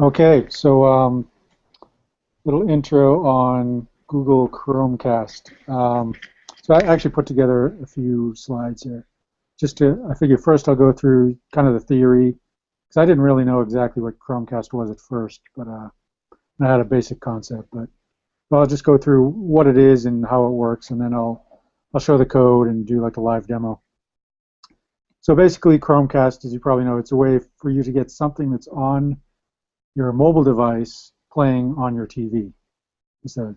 Okay, so little intro on Google Chromecast. So I actually put together a few slides here. I figure first I'll go through kind of the theory, because I didn't really know exactly what Chromecast was at first, but I had a basic concept. But I'll just go through what it is and how it works, and then I'll show the code and do like a live demo. So basically, Chromecast, as you probably know, it's a way for you to get something that's on your mobile device playing on your TV. It's a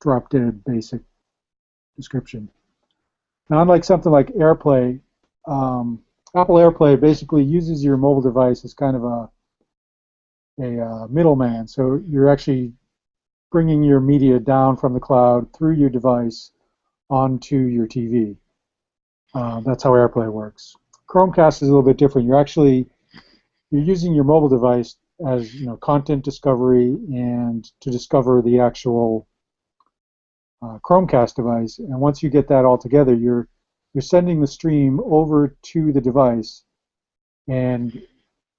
drop dead basic description. Now, unlike something like AirPlay, Apple AirPlay basically uses your mobile device as kind of a middleman. So you're actually bringing your media down from the cloud through your device onto your TV. That's how AirPlay works. Chromecast is a little bit different. You're using your mobile device as content discovery and to discover the actual Chromecast device, and once you get that all together, you're sending the stream over to the device, and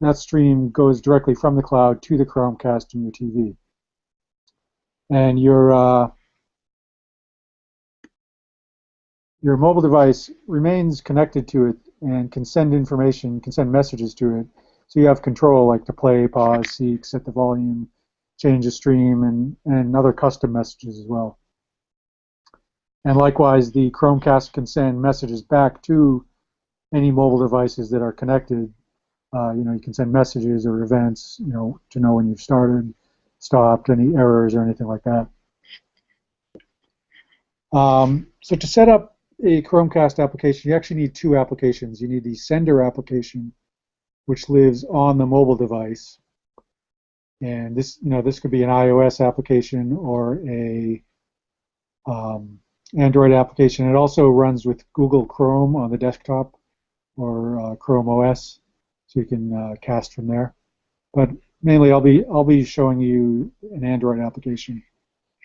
that stream goes directly from the cloud to the Chromecast in your TV. And your mobile device remains connected to it and can send information, can send messages to it. So you have control, like to play, pause, seek, set the volume, change the stream, and other custom messages as well. And likewise, the Chromecast can send messages back to any mobile devices that are connected. You can send messages or events, to know when you've started, stopped, any errors or anything like that. So to set up a Chromecast application, you actually need two applications. You need the sender application, which lives on the mobile device, and this could be an iOS application or a Android application. It also runs with Google Chrome on the desktop or Chrome OS, so you can cast from there. But mainly, I'll be showing you an Android application.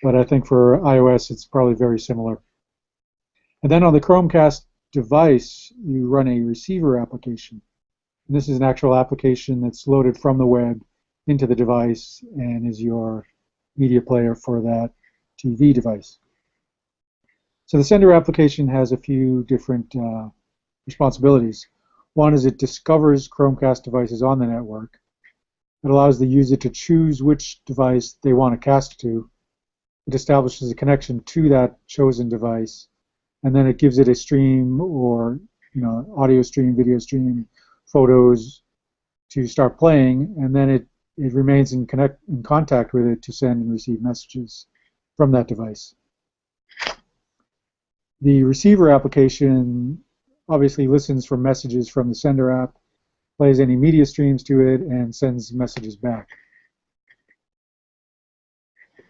But I think for iOS, it's probably very similar. And then on the Chromecast device, you run a receiver application. And this is an actual application that's loaded from the web into the device and is your media player for that TV device. So the sender application has a few different responsibilities. One is it discovers Chromecast devices on the network. It allows the user to choose which device they want to cast to. It establishes a connection to that chosen device, and then it gives it a stream or audio stream, video stream, photos to start playing, and then it remains in contact with it to send and receive messages from that device. The receiver application obviously listens for messages from the sender app, plays any media streams to it, and sends messages back.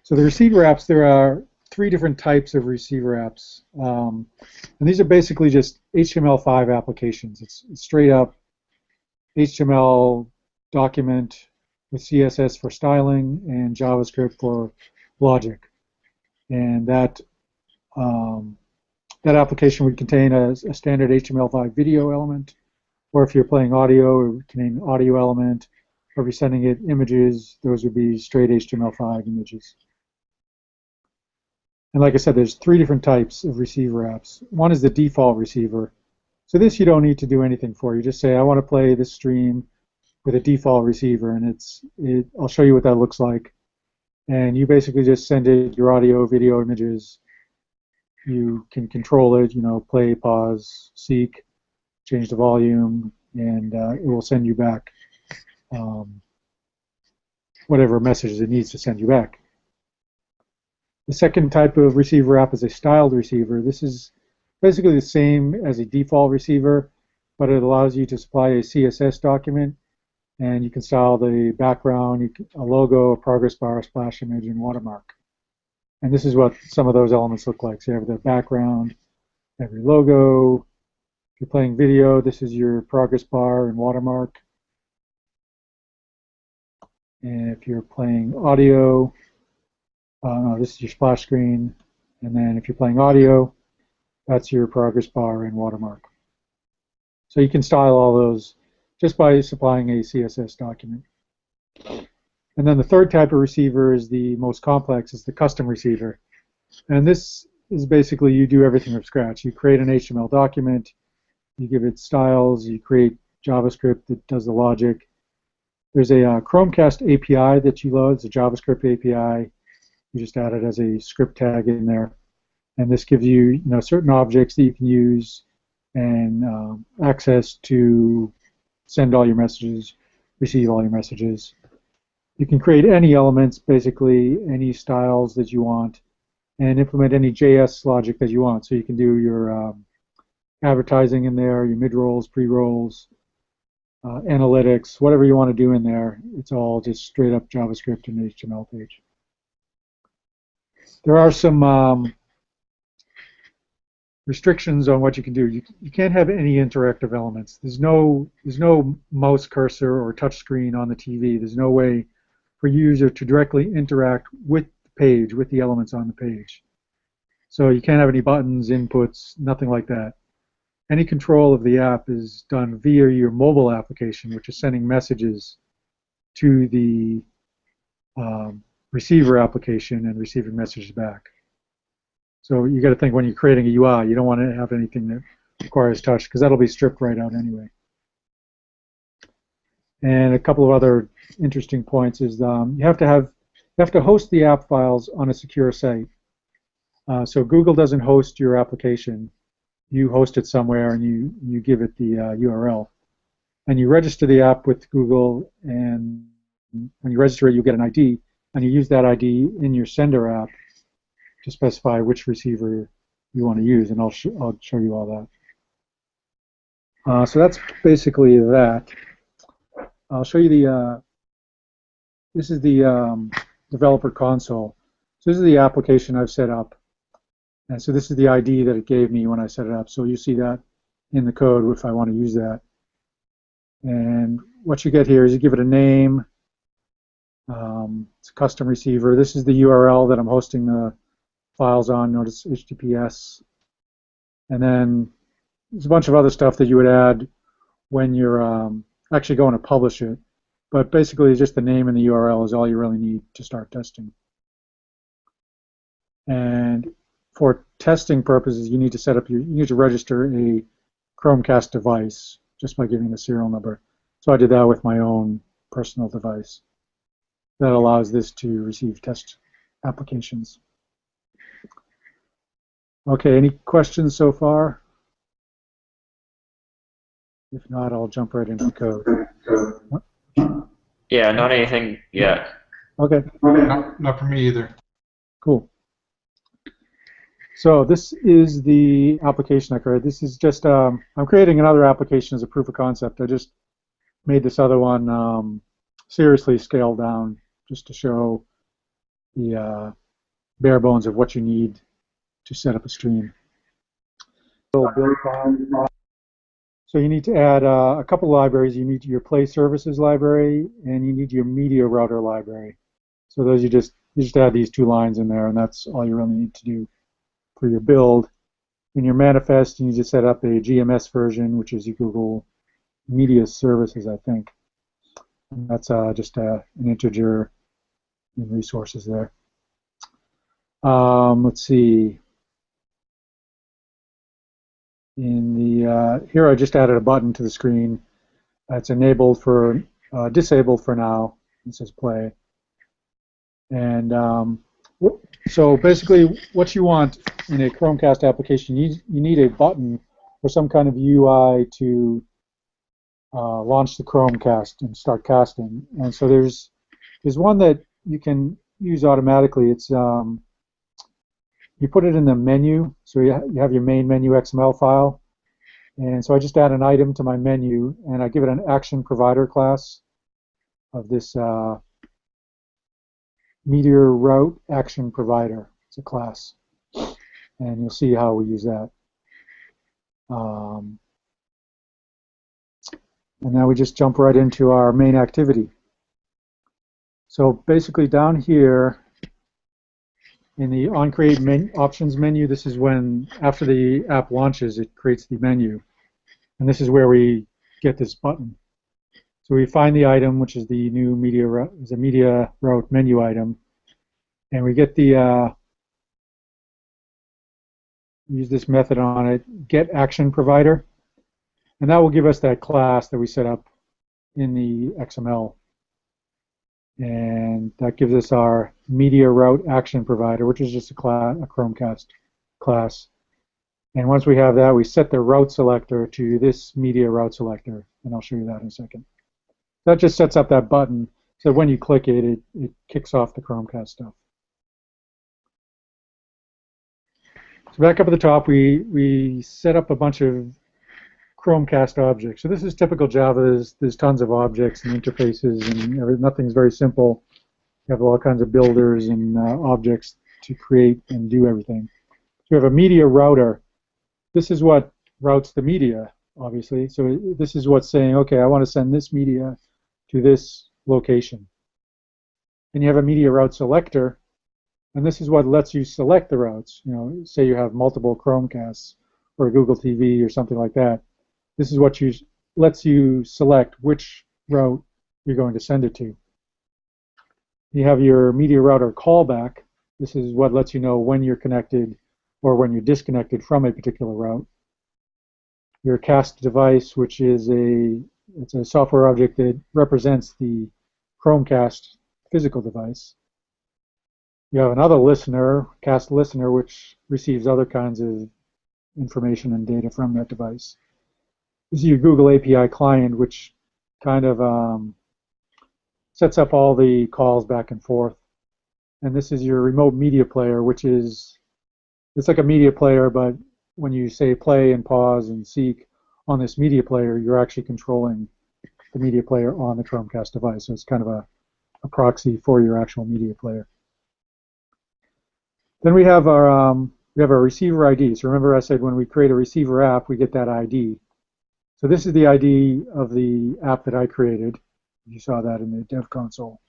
So the receiver apps, there are three different types of receiver apps. And these are basically just HTML5 applications. It's straight up HTML document with CSS for styling and JavaScript for logic. And that application would contain a standard HTML5 video element, or if you're playing audio, it would contain an audio element, or if you're sending it images, those would be straight HTML5 images. And like I said, there's three different types of receiver apps. One is the default receiver. So this you don't need to do anything for. You just say, I want to play this stream with a default receiver, and I'll show you what that looks like. And you basically just send it your audio, video, images. You can control it, play, pause, seek, change the volume, and it will send you back whatever messages it needs to send you back. The second type of receiver app is a styled receiver. This is basically the same as a default receiver, but it allows you to supply a CSS document, and you can style the background, a logo, a progress bar, a splash image, and watermark. And this is what some of those elements look like. So you have the background, every logo. If you're playing video, this is your progress bar and watermark. And if you're playing audio, this is your splash screen. And then if you're playing audio, that's your progress bar and watermark. So you can style all those just by supplying a CSS document. And then the third type of receiver is the most complex, is the custom receiver. And this is basically you do everything from scratch. You create an HTML document, you give it styles, you create JavaScript that does the logic. There's a Chromecast API that you load. It's a JavaScript API. You just add it as a script tag in there. And this gives you, certain objects that you can use and access to send all your messages, receive all your messages. You can create any elements, basically any styles that you want, and implement any JS logic that you want. So you can do your advertising in there, your mid-rolls, pre-rolls, analytics, whatever you want to do in there. It's all just straight up JavaScript and HTML page. There are some restrictions on what you can do. You can't have any interactive elements. There's no mouse cursor or touch screen on the TV. There's no way for user to directly interact with the page, with the elements on the page. So you can't have any buttons, inputs, nothing like that. Any control of the app is done via your mobile application, which is sending messages to the receiver application and receiving messages back. So you got to think when you're creating a UI, you don't want to have anything that requires touch because that'll be stripped right out anyway. And a couple of other interesting points is you have to host the app files on a secure site. So Google doesn't host your application. You host it somewhere and you give it the URL. And you register the app with Google, and when you register it, you get an ID, and you use that ID in your sender app to specify which receiver you want to use, and I'll show you all that. So that's basically that. I'll show you this is the developer console. So this is the application I've set up. And so this is the ID that it gave me when I set it up. So you see that in the code if I want to use that. And what you get here is you give it a name. It's a custom receiver. This is the URL that I'm hosting the files on. Notice HTTPS. And then there's a bunch of other stuff that you would add when you're actually going to publish it. But basically, just the name and the URL is all you really need to start testing. And for testing purposes, you need to register a Chromecast device just by giving the serial number. So I did that with my own personal device. That allows this to receive test applications. Okay, any questions so far? If not, I'll jump right into the code. Yeah, not anything yet. Okay. Not for me either. Cool. So this is the application I created. This is just, I'm creating another application as a proof of concept. I just made this other one seriously scaled down just to show the bare bones of what you need to set up a stream. So you need to add a couple libraries. You need your Play Services library, and you need your Media Router library. So those you just add these two lines in there, and that's all you really need to do for your build. In your manifest, you need to set up a GMS version, which is your Google Media Services, I think. And that's just an integer in resources there. Let's see. In the here, I just added a button to the screen. It's enabled for disabled for now. It says play. And so basically, what you want in a Chromecast application, you need a button or some kind of UI to launch the Chromecast and start casting. And so there's one that you can use automatically. It's you put it in the menu, so you have your main menu XML file. And so I just add an item to my menu, and I give it an action provider class of this Meteor Route Action Provider. It's a class, and you'll see how we use that. And now we just jump right into our main activity. So basically down here in the on-create options menu, this is when, after the app launches, it creates the menu. And this is where we get this button. So we find the item, which is the new media route menu item, and we get the use this method on it, get action provider, and that will give us that class that we set up in the XML, and that gives us our media route action provider, which is just a Chromecast class. And once we have that, we set the route selector to this media route selector, and I'll show you that in a second. That just sets up that button, so when you click it, it kicks off the Chromecast stuff. So back up at the top, we set up a bunch of Chromecast objects. So this is typical Java. There's tons of objects and interfaces, and nothing's very simple. You have all kinds of builders and objects to create and do everything. So you have a media router. This is what routes the media, obviously. So this is what's saying, okay, I want to send this media to this location. And you have a media route selector, and this is what lets you select the routes. You know, say you have multiple Chromecasts or a Google TV or something like that. This is what lets you select which route you're going to send it to. You have your media router callback. This is what lets you know when you're connected or when you're disconnected from a particular route. Your cast device, which is it's a software object that represents the Chromecast physical device. You have another listener, cast listener, which receives other kinds of information and data from that device. This is your Google API client, which kind of sets up all the calls back and forth. And this is your remote media player, which is, it's like a media player, but when you say play and pause and seek on this media player, you're actually controlling the media player on the Chromecast device. So it's kind of a proxy for your actual media player. Then we have our receiver ID. So remember I said when we create a receiver app, we get that ID. So this is the ID of the app that I created. You saw that in the dev console.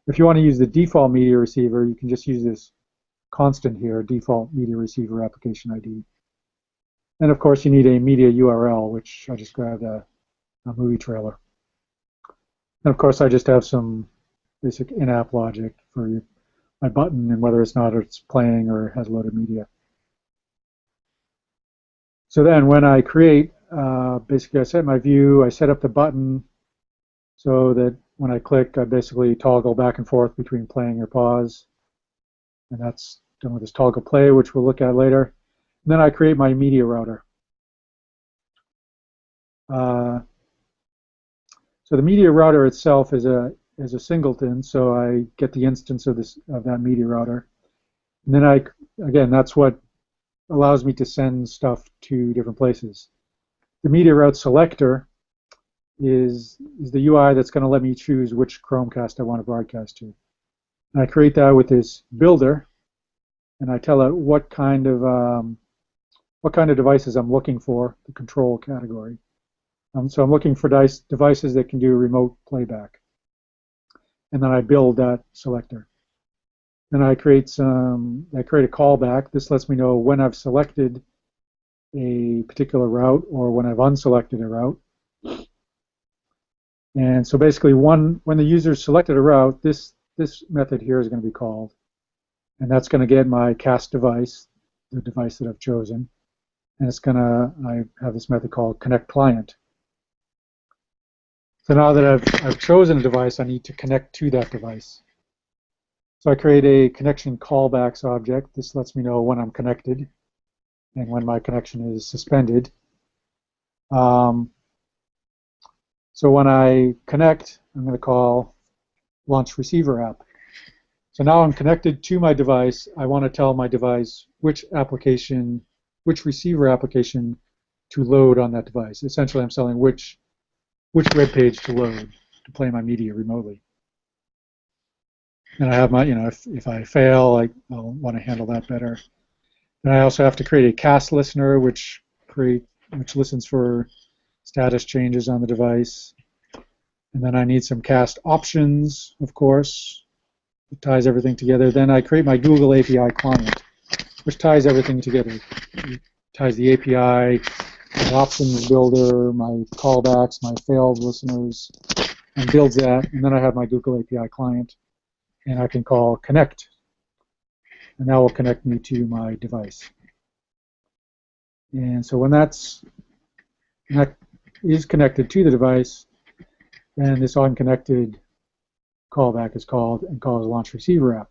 If you want to use the default media receiver, you can just use this constant here, default media receiver application ID. And of course, you need a media URL, which I just grabbed a movie trailer. And of course, I just have some basic in-app logic for my button and whether it's playing or has loaded media. So then when I create, basically I set my view, I set up the button so that when I click, I basically toggle back and forth between playing or pause. And that's done with this toggle play, which we'll look at later. And then I create my media router. So the media router itself is a singleton, so I get the instance of that media router. And then again, that's what allows me to send stuff to different places. The media route selector is the UI that's going to let me choose which Chromecast I want to broadcast to. And I create that with this builder, and I tell it what kind of devices I'm looking for, the control category. So I'm looking for devices that can do remote playback. And then I build that selector. Then I create a callback. This lets me know when I've selected a particular route or when I've unselected a route. And so basically, when the user selected a route, this method here is going to be called. And that's going to get my cast device, the device that I've chosen. And I have this method called connect client. So now that I've chosen a device, I need to connect to that device. So I create a connection callbacks object. This lets me know when I'm connected and when my connection is suspended. So when I connect, I'm going to call launch receiver app. So now I'm connected to my device. I want to tell my device which receiver application to load on that device. Essentially, I'm telling which web page to load to play my media remotely. And I have my, if I fail, I'll want to handle that better. Then I also have to create a cast listener, which listens for status changes on the device. And then I need some cast options, of course. It ties everything together. Then I create my Google API client, which ties everything together. It ties the API, my options builder, my callbacks, my failed listeners, and builds that, and then I have my Google API client, and I can call connect, and that will connect me to my device. And so when that is connected to the device, then this unconnected callback is called and calls launch receiver app.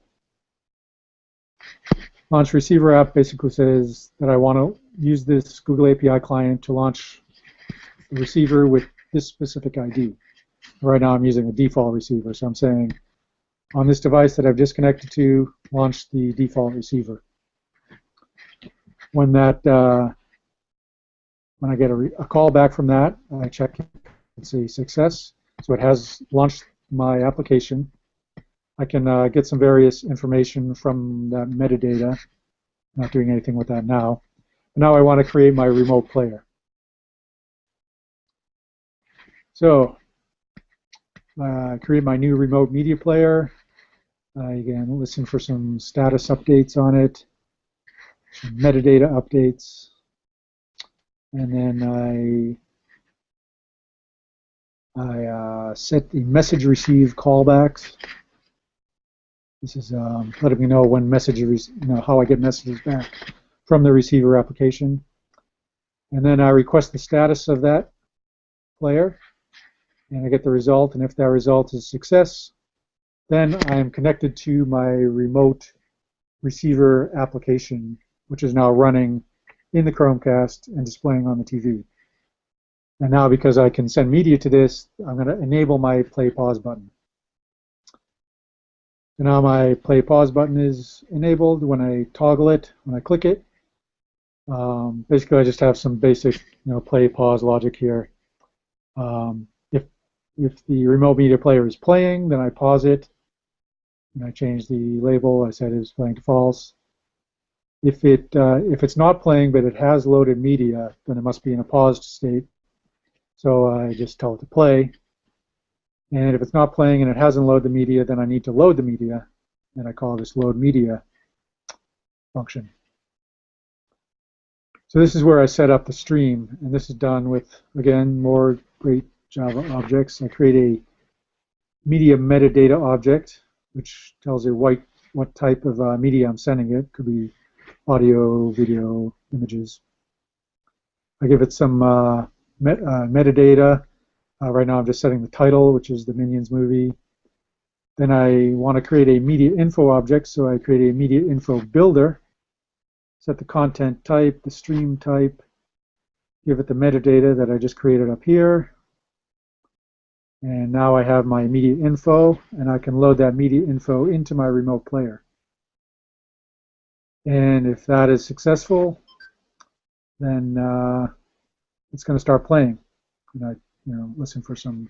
Launch receiver app basically says that I want to use this Google API client to launch the receiver with this specific ID. Right now I'm using a default receiver, so I'm saying on this device that I've just connected to, launch the default receiver. When I get a call back from that, I check it's a success. So it has launched my application. I can get some various information from that metadata. Not doing anything with that now. But now I want to create my remote player. So create my new remote media player. You can listen for some status updates on it, some metadata updates, and then I set the message receive callbacks. This is letting me know when messages, how I get messages back from the receiver application. And then I request the status of that player, and I get the result. And if that result is success, then I am connected to my remote receiver application, which is now running in the Chromecast and displaying on the TV. And now, because I can send media to this, I'm going to enable my play pause button. So now my play pause button is enabled. When I toggle it, when I click it, basically I just have some basic play pause logic here. If the remote media player is playing, then I pause it, and I change the label. I said it was playing to false. If it's not playing but it has loaded media, then it must be in a paused state. So I just tell it to play. And if it's not playing and it hasn't loaded the media, then I need to load the media, and I call this load media function. So this is where I set up the stream, and this is done with, again, more great Java objects. I create a media metadata object, which tells you what type of media I'm sending it. Could be audio, video, images. I give it some metadata. Right now I'm just setting the title, which is the Minions movie. Then I want to create a media info object, so I create a media info builder. Set the content type, the stream type, give it the metadata that I just created up here. And now I have my media info, and I can load that media info into my remote player. And if that is successful, then it's going to start playing. And I listen for some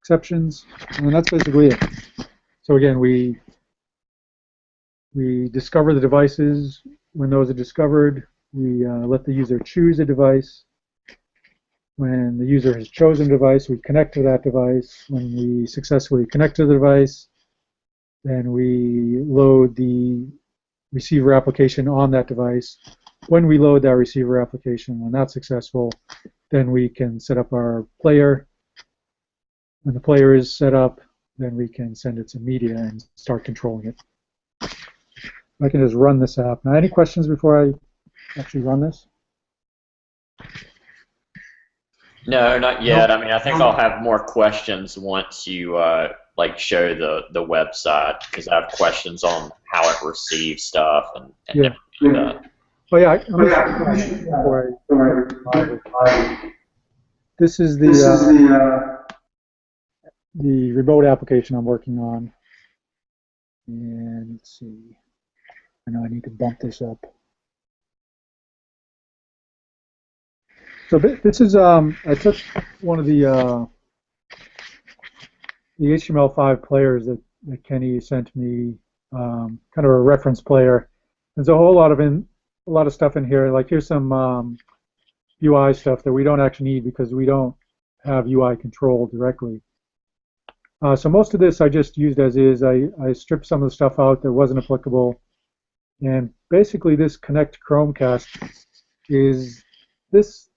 exceptions, and that's basically it. So again, we discover the devices. When those are discovered, we let the user choose a device. When the user has chosen a device, we connect to that device. When we successfully connect to the device, then we load the receiver application on that device. When we load that receiver application, when that's successful, then we can set up our player. When the player is set up, then we can send it some media and start controlling it. I can just run this app. Now, any questions before I actually run this? No, not yet. I mean, I think I'll have more questions once you show the website, because I have questions on how it receives stuff and Yeah. everything like that. Oh yeah, this is the remote application I'm working on, and let's see. I know I need to bump this up. So this is I took one of the HTML5 players that Kenny sent me, kind of a reference player. There's a whole lot of stuff in here. Like here's some UI stuff that we don't actually need because we don't have UI control directly. So most of this I just used as is. I stripped some of the stuff out that wasn't applicable, and basically this connect Chromecast is this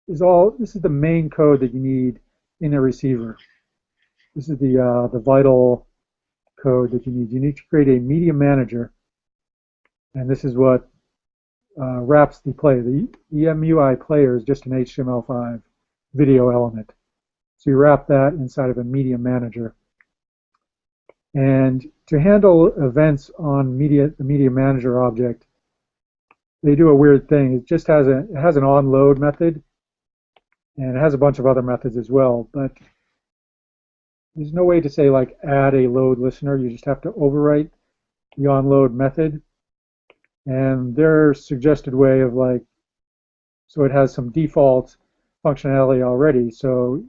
is the main code that you need in a receiver. This is the vital code that you need. You need to create a media manager, and this is what wraps the player. The EMUI player is just an HTML5 video element. So you wrap that inside of a media manager. And to handle events on the media manager object, they do a weird thing. It just has an onload method, and it has a bunch of other methods as well. But there's no way to say like add a load listener. You just have to overwrite the onload method. And their suggested way of like, so it has some default functionality already. So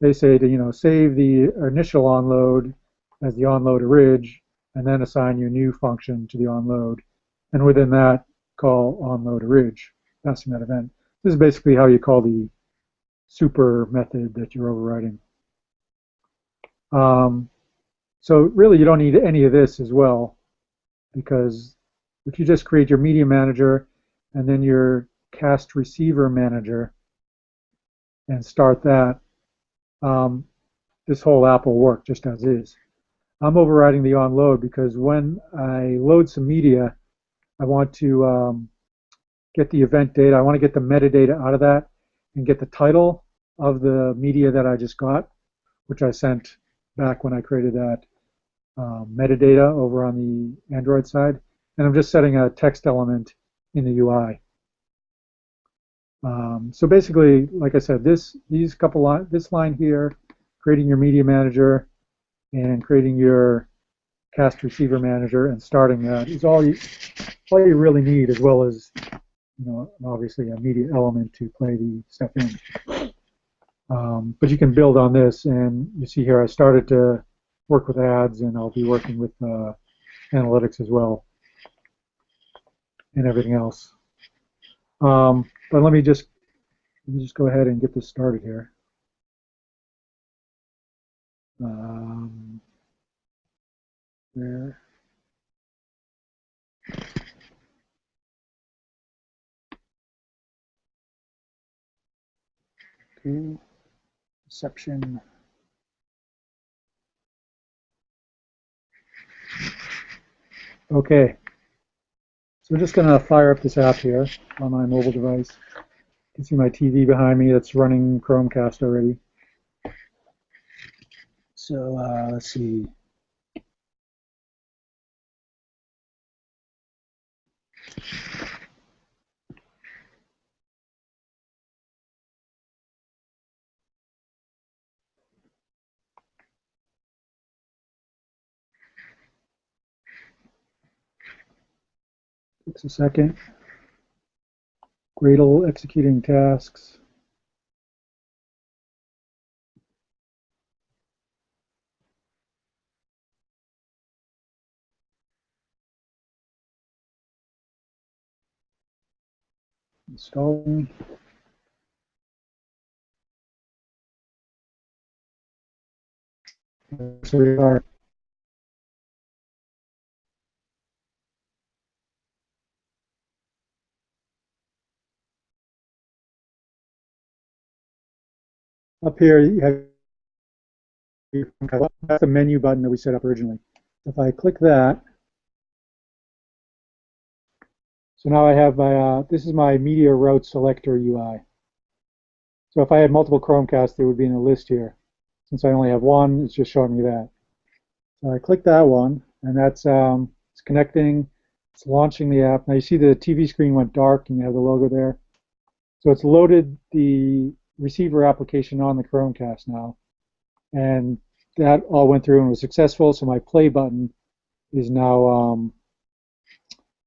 they say to save the initial onload as the onload orig, and then assign your new function to the onload, and within that call onload orig, passing that event. This is basically how you call the super method that you're overriding. So really you don't need any of this as well, because if you just create your media manager and then your cast receiver manager and start that, this whole app will work just as is. I'm overriding the onload because when I load some media, I want to get the event data. I want to get the metadata out of that and get the title of the media that I just got, which I sent back when I created that metadata over on the Android side. And I'm just setting a text element in the UI. So basically, like I said, this line here, creating your media manager and creating your cast receiver manager and starting that is all you really need, as well as obviously a media element to play the stuff in. But you can build on this, and you see here I started to work with ads, and I'll be working with analytics as well and everything else. But let me just go ahead and get this started here. There. Okay. Reception. Okay. So we're just going to fire up this app here on my mobile device. You can see my TV behind me that's running Chromecast already. So let's see. Takes a second. Gradle executing tasks. Installing. So we are. Up here, you have that's the menu button that we set up originally. If I click that, so now I have my, this is my media route selector UI. So if I had multiple Chromecasts, they would be in a list here. Since I only have one, it's just showing me that. So I click that one, and that's it's connecting, it's launching the app. Now you see the TV screen went dark, and you have the logo there. So it's loaded the receiver application on the Chromecast now, and that all went through and was successful. So my play button is now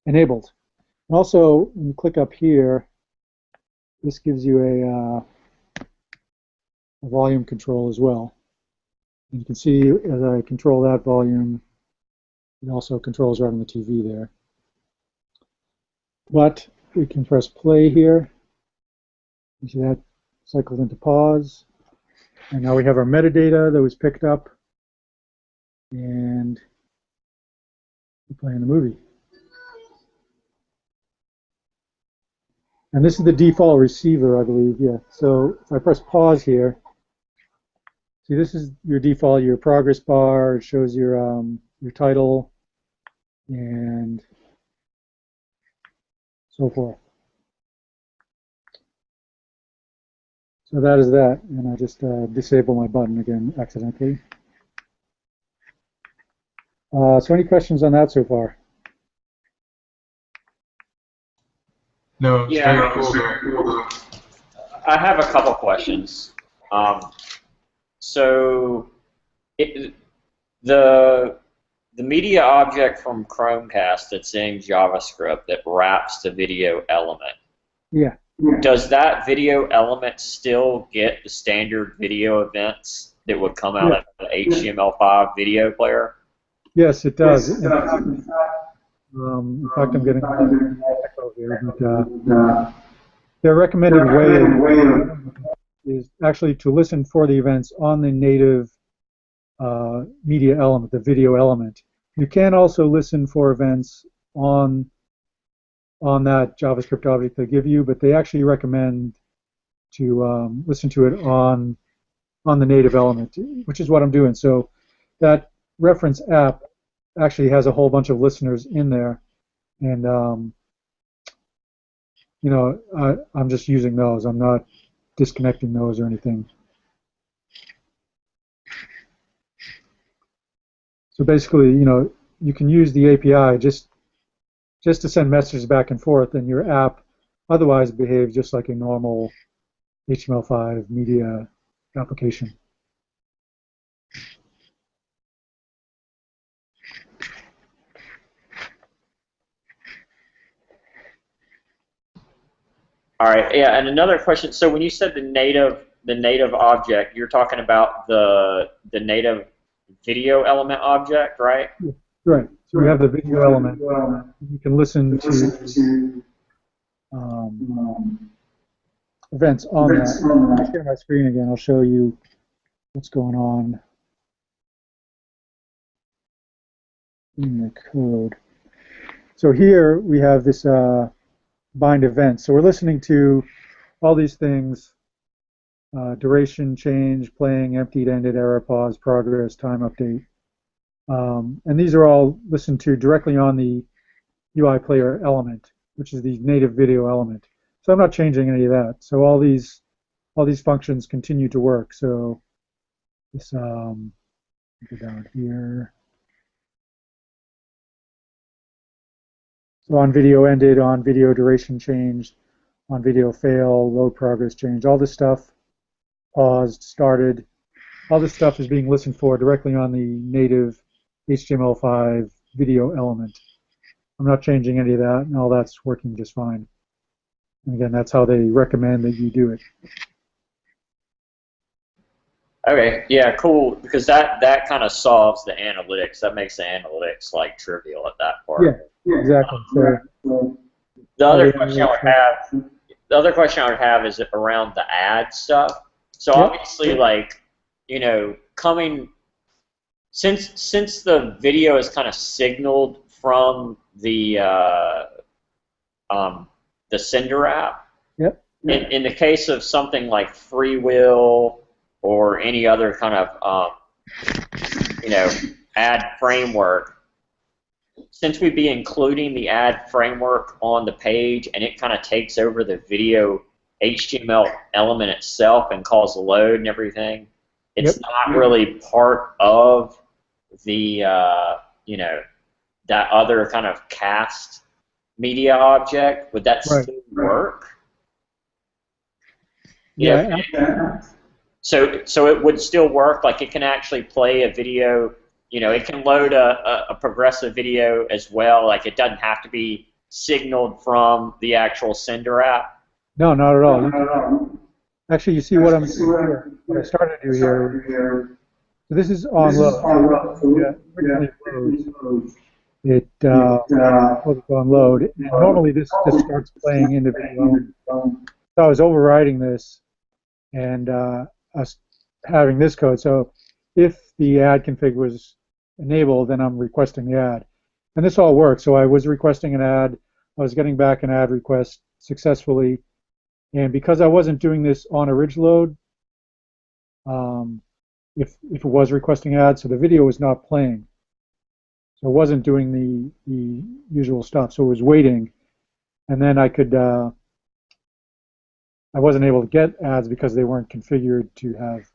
enabled. And also, when you click up here, this gives you a volume control as well. And you can see as I control that volume, it also controls right on the TV there. But we can press play here. You see that cycled into pause. And now we have our metadata that was picked up. And we're playing the movie. And this is the default receiver, I believe, yeah. So if I press pause here, See, this is your default, your progress bar. It shows your title and so forth. So that is that, and I just disable my button again accidentally. So any questions on that so far? No, it's Yeah, very cool though. I have a couple questions. So the media object from Chromecast that's in JavaScript that wraps the video element. Yeah. Does that video element still get the standard video events that would come out of the HTML5 video player? Yes, it does. In fact, I'm getting an echo here, but their recommended way is actually to listen for the events on the native media element, the video element. You can also listen for events on that JavaScript object they give you, but they actually recommend to listen to it on the native element, which is what I'm doing. So that reference app actually has a whole bunch of listeners in there, and you know, I'm just using those. I'm not disconnecting those or anything. So basically, you know, you can use the API just to send messages back and forth, and your app otherwise behaves just like a normal HTML5 media application. All right, yeah, and another question. So when you said the native object, you're talking about the native video element object, right? Right. So we have the video element. You can listen to events on that. I'll share my screen again. I'll show you what's going on in the code. So here we have this bind event. So we're listening to all these things: duration, change, playing, emptied, ended, error, pause, progress, time update. And these are all listened to directly on the UI player element, which is the native video element. So I'm not changing any of that. So all these functions continue to work. So this go down here. So on video ended, on video duration changed, on video fail, load progress change, all this stuff paused, started. All this stuff is being listened for directly on the native HTML5 video element. I'm not changing any of that, and all that's working just fine. And again, that's how they recommend that you do it. Okay, yeah, cool. Because that kind of solves the analytics. That makes the analytics like trivial at that part. Yeah, exactly. So the other question I would have is around the ad stuff. So obviously, like, you know, since the video is kind of signaled from the sender app. Yep. In the case of something like Freewheel or any other kind of you know, ad framework, since we'd be including the ad framework on the page and it kind of takes over the video HTML element itself and calls the load and everything, it's not really part of the you know, that other kind of cast media object. Would that still work? Yeah. So it would still work. Like it can actually play a video. You know, it can load a progressive video as well. Like it doesn't have to be signaled from the actual sender app. No, not at all. Actually, you see what I'm doing here. What I started to do here. So this is on load. Originally it loads. It was on load. And normally this just starts playing in the video. So I was overriding this and I was having this code. So if the ad config was enabled, then I'm requesting the ad. And this all works. So I was requesting an ad. I was getting back an ad request successfully. And because I wasn't doing this on a ridge load, if it was requesting ads, so the video was not playing. So it wasn't doing the usual stuff. So it was waiting, and then I wasn't able to get ads because they weren't configured to have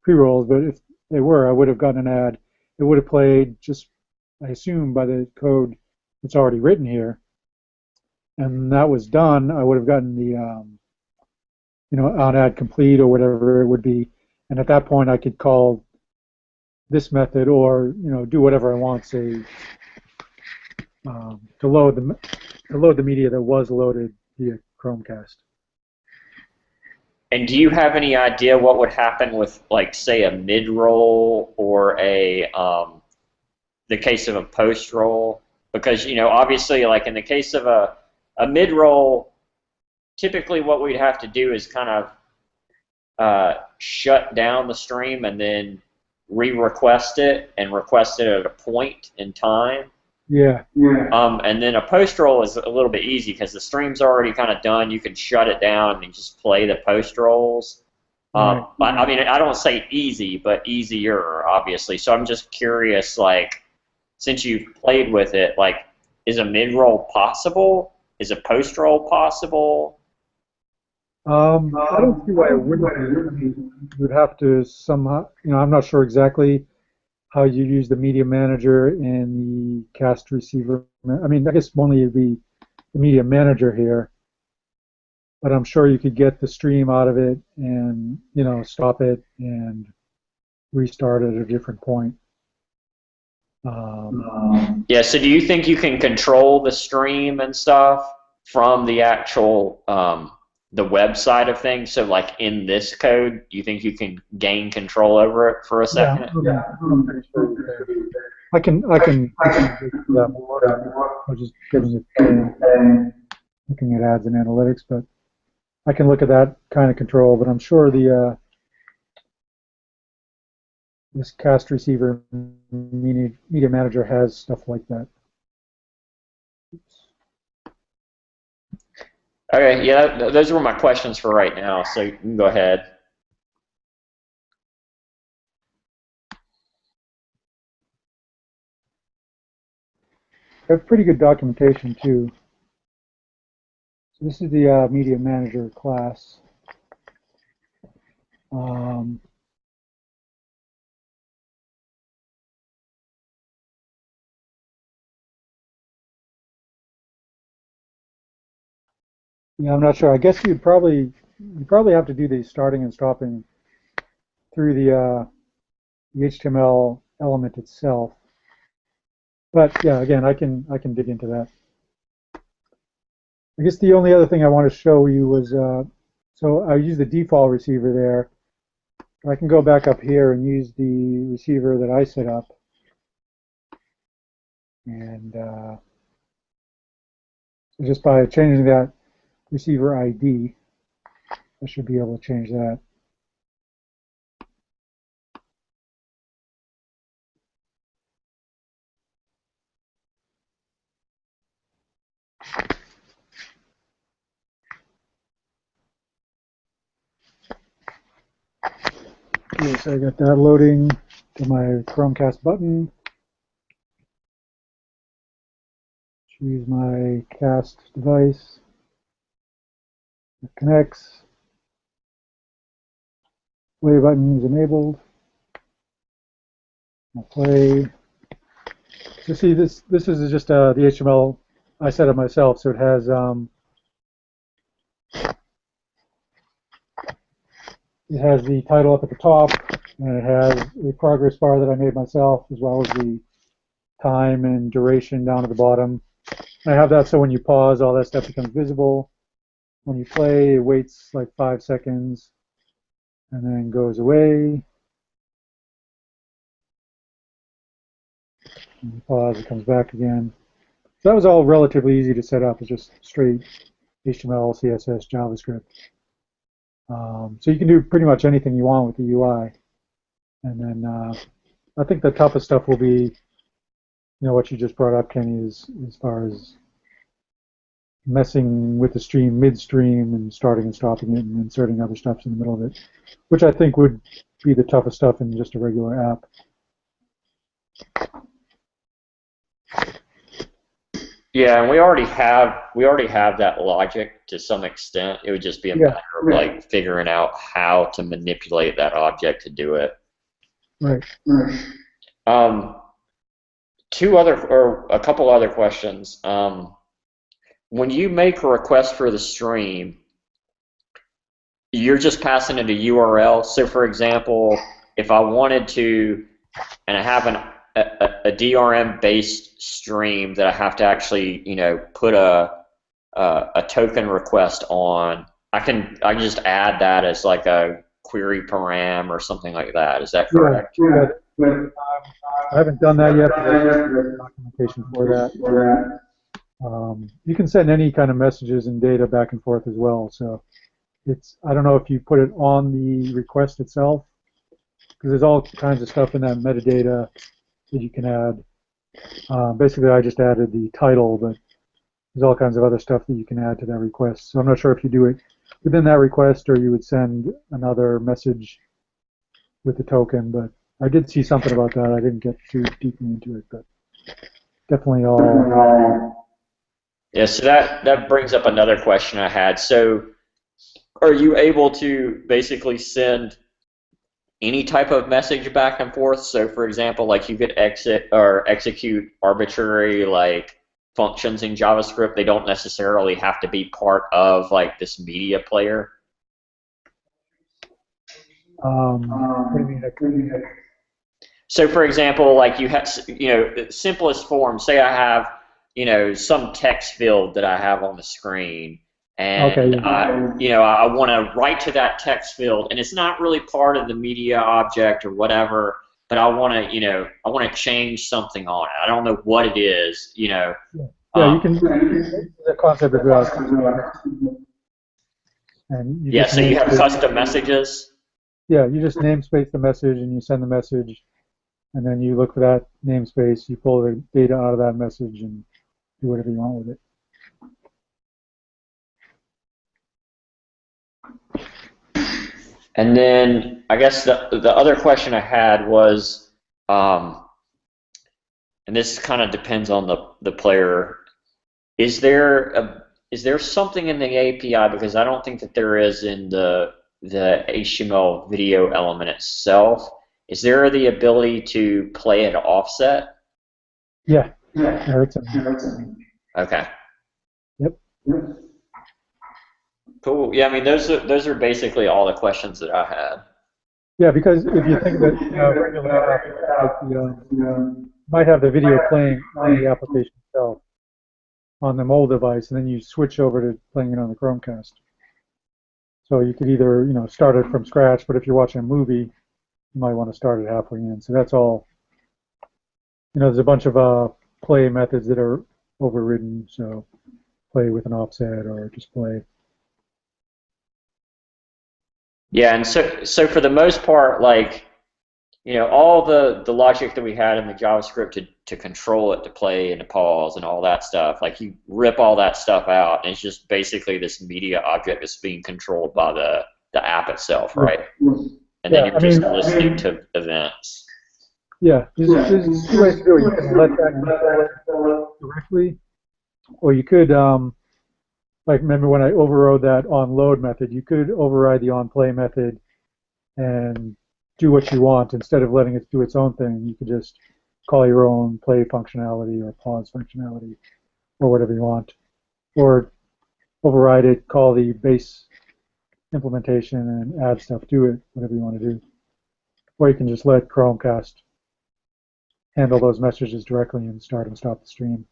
pre-rolls. But if they were, I would have gotten an ad. It would have played just, I assume, by the code that's already written here. And that was done. I would have gotten the on ad complete or whatever it would be. And at that point, I could call this method or do whatever I want, say to load the media that was loaded via Chromecast. And do you have any idea what would happen with, like, say, a mid-roll or the case of a post-roll? Because, obviously, like in the case of a mid-roll, typically what we'd have to do is kind of shut down the stream and then re-request it and request it at a point in time. Yeah. And then a post-roll is a little bit easy because the stream's already kind of done. You can shut it down and just play the post-rolls. Right. I mean, I don't say easy, but easier, obviously. So I'm just curious, like, since you've played with it, like, is a mid-roll possible? Is a post-roll possible? I don't see why it wouldn't be. You'd have to somehow, I'm not sure exactly how you use the media manager and the cast receiver. I mean, I guess only it'd be the media manager here, but I'm sure you could get the stream out of it and, stop it and restart at a different point. Yeah, so do you think you can control the stream and stuff from the actual the web side of things? So like in this code, you think you can gain control over it for a second? Yeah, I'm pretty sure I can do that more. I'm just getting it, looking at ads and analytics, but I can look at that kind of control. But I'm sure this cast receiver media manager has stuff like that. Okay, yeah, those were my questions for right now, so you can go ahead. I have pretty good documentation too. So this is the media manager class. Yeah, I'm not sure. I guess you'd probably have to do the starting and stopping through the HTML element itself. But yeah, again, I can dig into that. I guess the only other thing I want to show you was so I use the default receiver there. I can go back up here and use the receiver that I set up, and so just by changing that receiver ID, I should be able to change that. Okay, so I got that loading to my Chromecast button. Choose my cast device. It connects. Play button is enabled. I'll play. So see, this is just the HTML I set up myself, so it has the title up at the top, and it has a progress bar that I made myself, as well as the time and duration down at the bottom. I have that so when you pause, all that stuff becomes visible. When you play, it waits like 5 seconds and then goes away. When you pause, it comes back again. So that was all relatively easy to set up. It's just straight HTML, CSS, JavaScript. So you can do pretty much anything you want with the UI. And then I think the toughest stuff will be, what you just brought up, Kenny, as far as messing with the stream midstream and starting and stopping it and inserting other stuff in the middle of it, which I think would be the toughest stuff in just a regular app. Yeah, and we already have that logic to some extent. It would just be a matter of like figuring out how to manipulate that object to do it. Right. A couple other questions. When you make a request for the stream, you're just passing it a URL. So, for example, if I wanted to, and I have a DRM-based stream that I have to actually, put a token request on, I can just add that as like a query param or something like that. Is that correct? Yeah. I haven't done that yet, but there's documentation for that. You can send any kind of messages and data back and forth as well. So I don't know if you put it on the request itself, because there's all kinds of stuff in that metadata that you can add. Basically, I just added the title, but there's all kinds of other stuff that you can add to that request. So I'm not sure if you do it within that request or you would send another message with the token, but I did see something about that. I didn't get too deeply into it, but definitely all. Yeah, so that brings up another question I had. So are you able to basically send any type of message back and forth? So for example, like you could execute arbitrary like functions in JavaScript. They don't necessarily have to be part of like this media player. What do you mean? So for example, like you have, simplest form, say I have, some text field that I have on the screen, and I want to write to that text field, and it's not really part of the media object or whatever, but I want to change something on it. I don't know what it is, Yeah, you can. The concept of and you so you have custom messages. Yeah, you just namespace the message and you send the message, and then you look for that namespace, you pull the data out of that message and do whatever you want with it. And then I guess the other question I had was, and this kind of depends on the player, is there something in the API, because I don't think that there is in the HTML video element itself, is there the ability to play at offset? Yeah. Okay. Yep. Cool. Yeah, I mean those are basically all the questions that I had. Yeah, because if you think that regular app, you might have the video playing on the application itself, on the mobile device, and then you switch over to playing it on the Chromecast. So you could either start it from scratch, but if you're watching a movie, you might want to start it halfway in. So that's all. There's a bunch of play methods that are overridden. So play with an offset or just play. Yeah, and so for the most part, like all the logic that we had in the JavaScript to control it, to play and to pause and all that stuff, like you rip all that stuff out, and it's just basically this media object that's being controlled by the app itself, right? And then you're just listening to events. Yeah, there's two ways to do it. You can let that control it directly, or you could, like remember when I overrode that onLoad method, you could override the onPlay method and do what you want. Instead of letting it do its own thing, you could just call your own play functionality or pause functionality or whatever you want. Or override it, call the base implementation and add stuff to it, whatever you want to do. Or you can just let Chromecast handle those messages directly and start and stop the stream.